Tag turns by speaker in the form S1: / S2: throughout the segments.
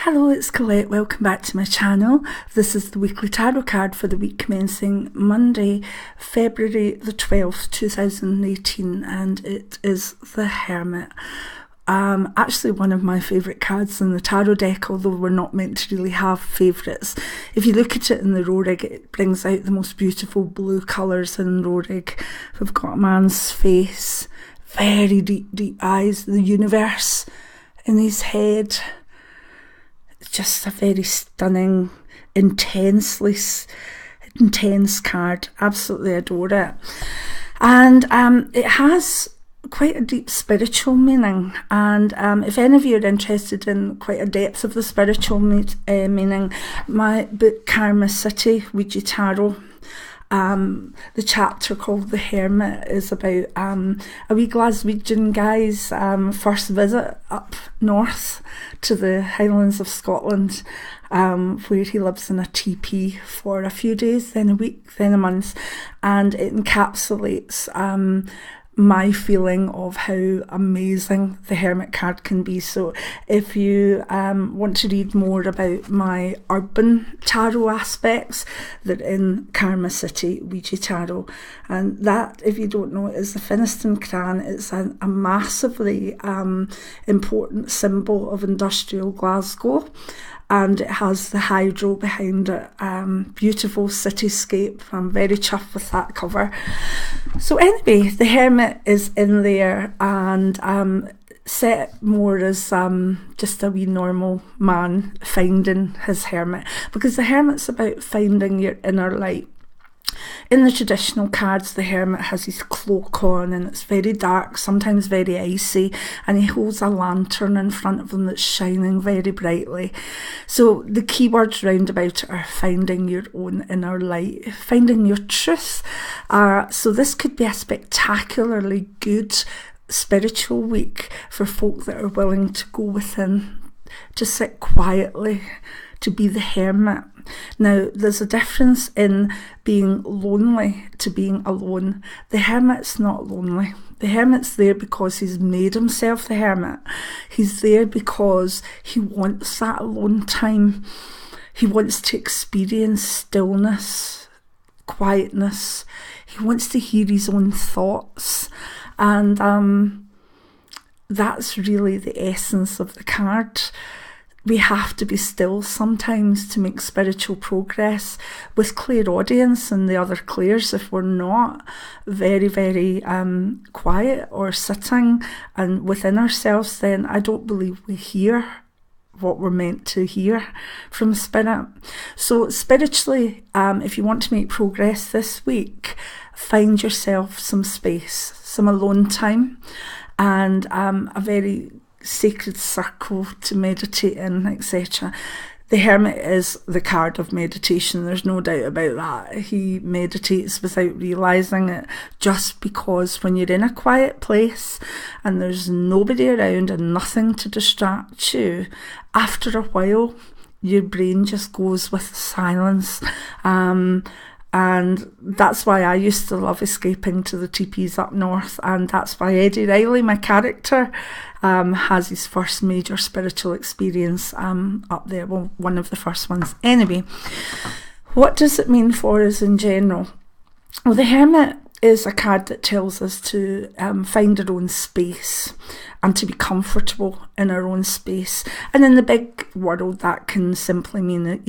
S1: Hello, it's Colette. Welcome back to my channel. This is the weekly tarot card for the week commencing Monday, February the 12th, 2018, and it is the Hermit. Actually one of my favourite cards in the tarot deck, although we're not meant to really have favourites. If you look at it in the Rorig, it brings out the most beautiful blue colours in Rorig. We've got a man's face, very deep eyes, the universe in his head. Just a very stunning, intense card. Absolutely adore it. And it has quite a deep spiritual meaning. And if any of you are interested in quite a depth of the spiritual meaning, my book Karma City, Ouija Tarot, the chapter called The Hermit is about a wee Glaswegian guy's first visit up north to the Highlands of Scotland, where he lives in a teepee for a few days, then a week, then a month, and it encapsulates my feeling of how amazing the Hermit card can be. So if you want to read more about my urban tarot aspects, they're in Karma City, Ouija Tarot. And that, if you don't know, is the Finiston Cran. It's a massively important symbol of industrial Glasgow. And it has the hydro behind it, beautiful cityscape. I'm very chuffed with that cover. So anyway, the Hermit is in there and set more as just a wee normal man finding his hermit, because the Hermit's about finding your inner light. In the traditional cards, the Hermit has his cloak on and it's very dark, sometimes very icy, and he holds a lantern in front of him that's shining very brightly. So the keywords round about it are finding your own inner light, finding your truth. So this could be a spectacularly good spiritual week for folk that are willing to go within, to sit quietly, to be the hermit. Now, there's a difference in being lonely to being alone. The Hermit's not lonely. The Hermit's there because he's made himself the hermit. He's there because he wants that alone time. He wants to experience stillness, quietness. He wants to hear his own thoughts. And that's really the essence of the card. We have to be still sometimes to make spiritual progress. With clairaudience and the other clairs, if we're not very, very quiet or sitting and within ourselves, then I don't believe we hear what we're meant to hear from spirit. So spiritually, if you want to make progress this week, find yourself some space, some alone time, and a very sacred circle to meditate in, etc. The Hermit is the card of meditation, there's no doubt about that. He meditates without realising it, just because when you're in a quiet place and there's nobody around and nothing to distract you, after a while your brain just goes with silence. And that's why I used to love escaping to the teepees up north, and that's why Eddie Riley, my character, has his first major spiritual experience up there, well, one of the first ones. Anyway, what does it mean for us in general? Well, the Hermit is a card that tells us to find our own space and to be comfortable in our own space. And in the big world, that can simply mean,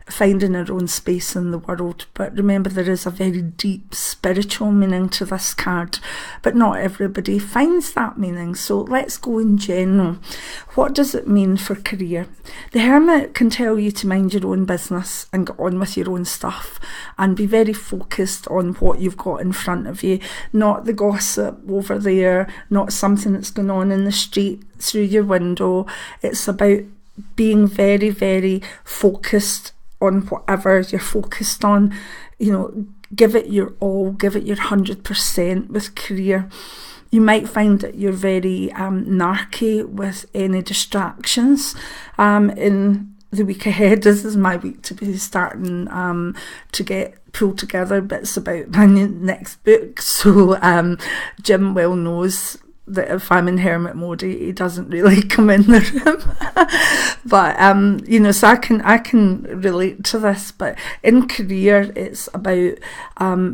S1: finding our own space in the world. But remember, there is a very deep spiritual meaning to this card, but not everybody finds that meaning. So let's go in general. What does it mean for career? The Hermit can tell you to mind your own business and get on with your own stuff and be very focused on what you've got in front of you, not the gossip over there, not something that's going on in the street through your window. It's about being very, very focused on whatever you're focused on. Give it your all, give it your 100% with career. You might find that you're very narky with any distractions in the week ahead. This is my week to be starting to pull together bits about my next book. So Jim well knows that if I'm in hermit mode, he doesn't really come in the room. But you know, so I can relate to this. But in career, it's about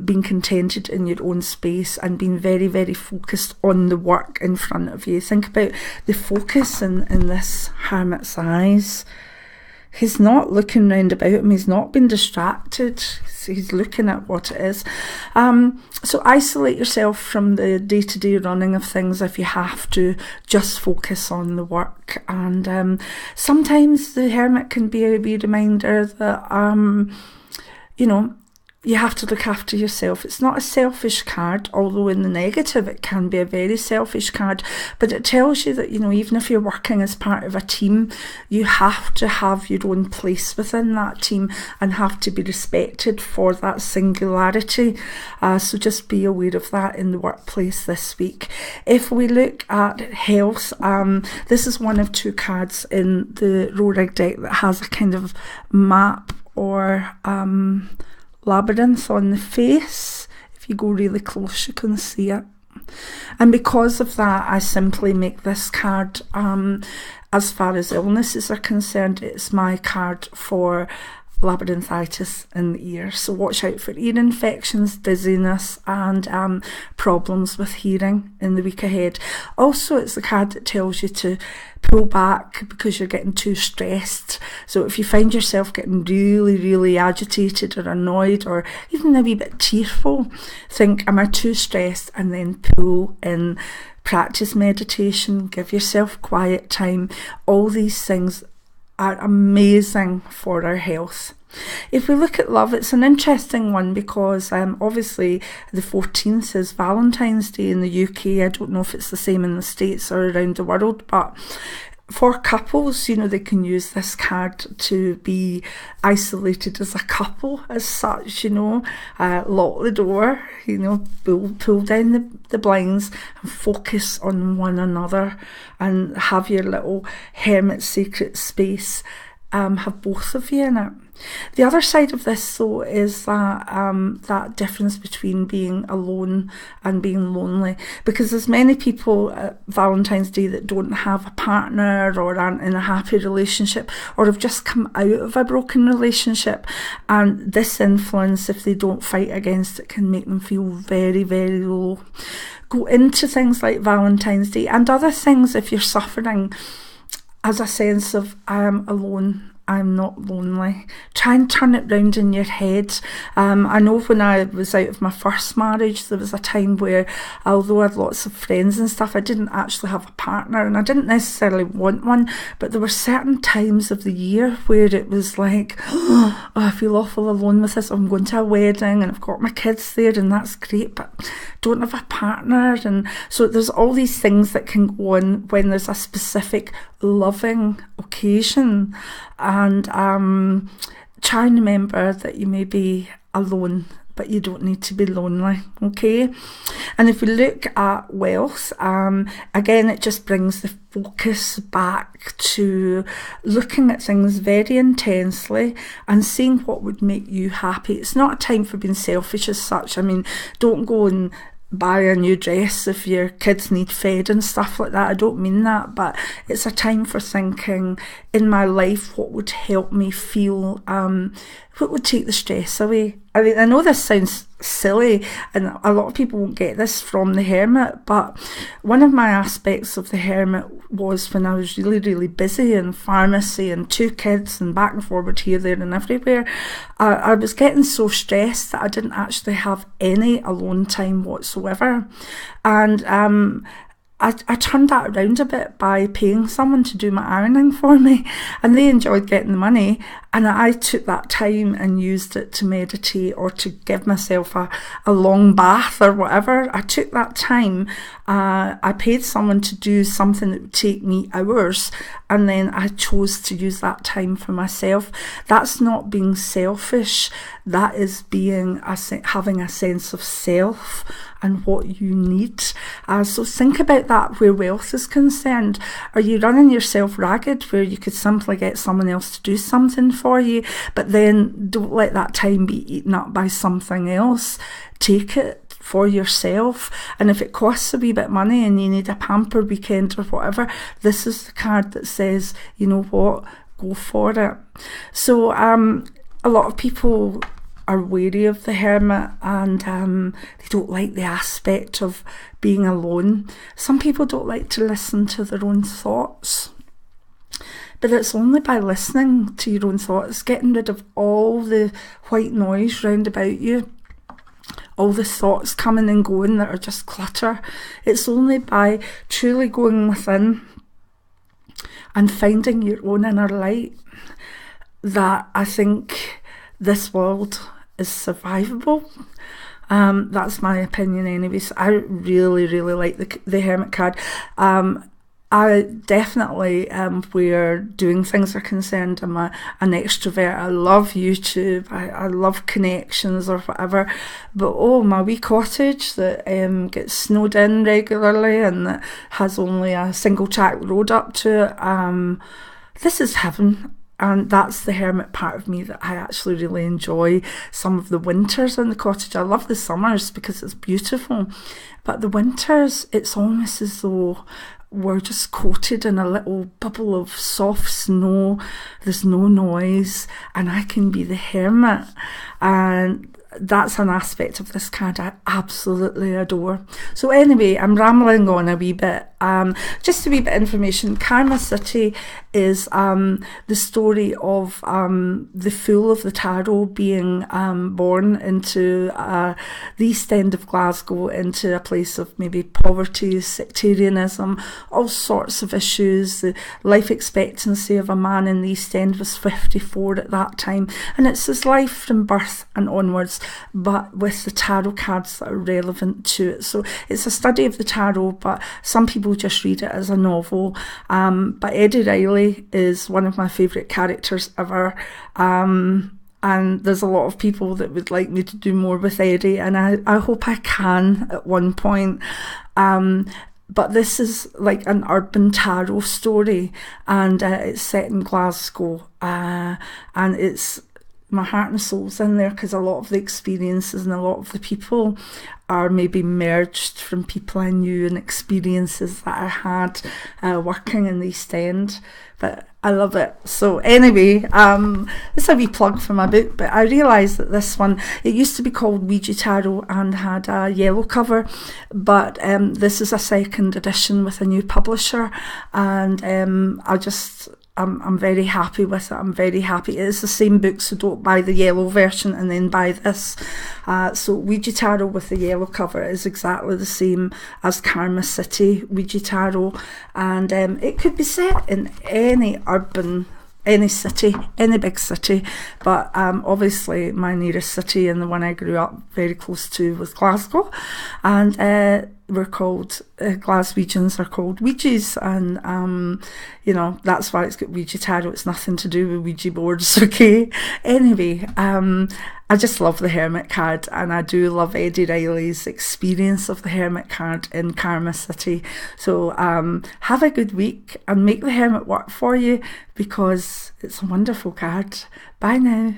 S1: being contented in your own space and being very, very focused on the work in front of you. Think about the focus in this hermit's eyes. He's not looking round about him. He's not been distracted. He's looking at what it is. So isolate yourself from the day-to-day running of things if you have to. Just focus on the work. And sometimes the hermit can be a wee reminder that, you know, you have to look after yourself. It's not a selfish card, although in the negative it can be a very selfish card, but it tells you that, you know, even if you're working as part of a team, you have to have your own place within that team and have to be respected for that singularity. So just be aware of that in the workplace this week. If we look at health, this is one of two cards in the Rorig deck that has a kind of map or labyrinth on the face. If you go really close, you can see it. And because of that, I simply make this card, as far as illnesses are concerned, it's my card for labyrinthitis in the ear. So watch out for ear infections, dizziness, and problems with hearing in the week ahead. Also, it's the card that tells you to pull back because you're getting too stressed. So if you find yourself getting really, really agitated or annoyed or even a wee bit tearful, think, am I too stressed? And then pull in. Practice meditation, give yourself quiet time. All these things are amazing for our health. If we look at love, it's an interesting one because obviously the 14th is Valentine's Day in the UK. I don't know if it's the same in the States or around the world, but for couples, you know, they can use this card to be isolated as a couple as such, you know, lock the door, you know, pull down the blinds and focus on one another and have your little hermit secret space, have both of you in it. The other side of this, though, is that that difference between being alone and being lonely, because there's many people at Valentine's Day that don't have a partner or aren't in a happy relationship or have just come out of a broken relationship, and this influence, if they don't fight against it, can make them feel very, very low. Go into things like Valentine's Day and other things if you're suffering as a sense of I am alone, I'm not lonely. Try and turn it round in your head. I know when I was out of my first marriage, there was a time where, although I had lots of friends and stuff, I didn't actually have a partner, and I didn't necessarily want one, but there were certain times of the year where it was like, oh, I feel awful alone with this. I'm going to a wedding and I've got my kids there and that's great, but don't have a partner. And so there's all these things that can go on when there's a specific loving occasion. And try and remember that you may be alone, but you don't need to be lonely, okay? And if we look at wealth, again, it just brings the focus back to looking at things very intensely and seeing what would make you happy. It's not a time for being selfish as such. I mean, don't go and buy a new dress if your kids need fed and stuff like that. I don't mean that, but it's a time for thinking, in my life, what would help me feel, what would take the stress away. I mean, I know this sounds silly and a lot of people won't get this from the hermit, but one of my aspects of the hermit was when I was really, really busy in pharmacy and 2 kids and back and forward here, there and everywhere. I was getting so stressed that I didn't actually have any alone time whatsoever. And I turned that around a bit by paying someone to do my ironing for me, and they enjoyed getting the money, and I took that time and used it to meditate or to give myself a long bath or whatever. I took that time, I paid someone to do something that would take me hours, and then I chose to use that time for myself. That's not being selfish, that is being having a sense of self and what you need. So think about that where wealth is concerned. Are you running yourself ragged where you could simply get someone else to do something for you, but then don't let that time be eaten up by something else? Take it for yourself. And if it costs a wee bit of money and you need a pamper weekend or whatever, this is the card that says, you know what, go for it. So a lot of people are wary of the Hermit, and they don't like the aspect of being alone. Some people don't like to listen to their own thoughts. But it's only by listening to your own thoughts, getting rid of all the white noise round about you, all the thoughts coming and going that are just clutter. It's only by truly going within and finding your own inner light that I think this world is survivable. That's my opinion anyway. So I really, really like the Hermit card. I definitely, where doing things are concerned, I'm an extrovert. I love YouTube. I love connections or whatever. But my wee cottage that gets snowed in regularly and that has only a single track road up to it, this is heaven. And that's the Hermit part of me that I actually really enjoy. Some of the winters in the cottage. I love the summers because it's beautiful. But the winters, it's almost as though we're just coated in a little bubble of soft snow. There's no noise, and I can be the hermit. And that's an aspect of this card I absolutely adore. So anyway, I'm rambling on a wee bit. Just a wee bit of information. Karma City is the story of the Fool of the Tarot being born into the East End of Glasgow, into a place of maybe poverty, sectarianism, all sorts of issues. The life expectancy of a man in the East End was 54 at that time, and it's his life from birth and onwards, but with the tarot cards that are relevant to it. So it's a study of the tarot, but some people just read it as a novel. But Eddie Riley is one of my favourite characters ever. And there's a lot of people that would like me to do more with Eddie, and I hope I can at one point. But this is like an urban tarot story, and it's set in Glasgow, and it's my heart and soul's in there because a lot of the experiences and a lot of the people are maybe merged from people I knew and experiences that I had working in the East End. But I love it. So anyway, it's a wee plug for my book, but I realised that this one, it used to be called Ouija Tarot and had a yellow cover, but this is a second edition with a new publisher, and I'm very happy with it. I'm very happy. It's the same book, so don't buy the yellow version and then buy this. So Ouija Tarot with the yellow cover is exactly the same as Karma City Ouija Tarot, and it could be set in any city, any big city, but obviously my nearest city and the one I grew up very close to was Glasgow, and we're called, Glaswegians are called Ouijas, and that's why it's got Ouija Tarot. It's nothing to do with Ouija boards, okay? Anyway, I just love the Hermit card, and I do love Eddie Riley's experience of the Hermit card in Karma City. So have a good week and make the Hermit work for you, because it's a wonderful card. Bye now.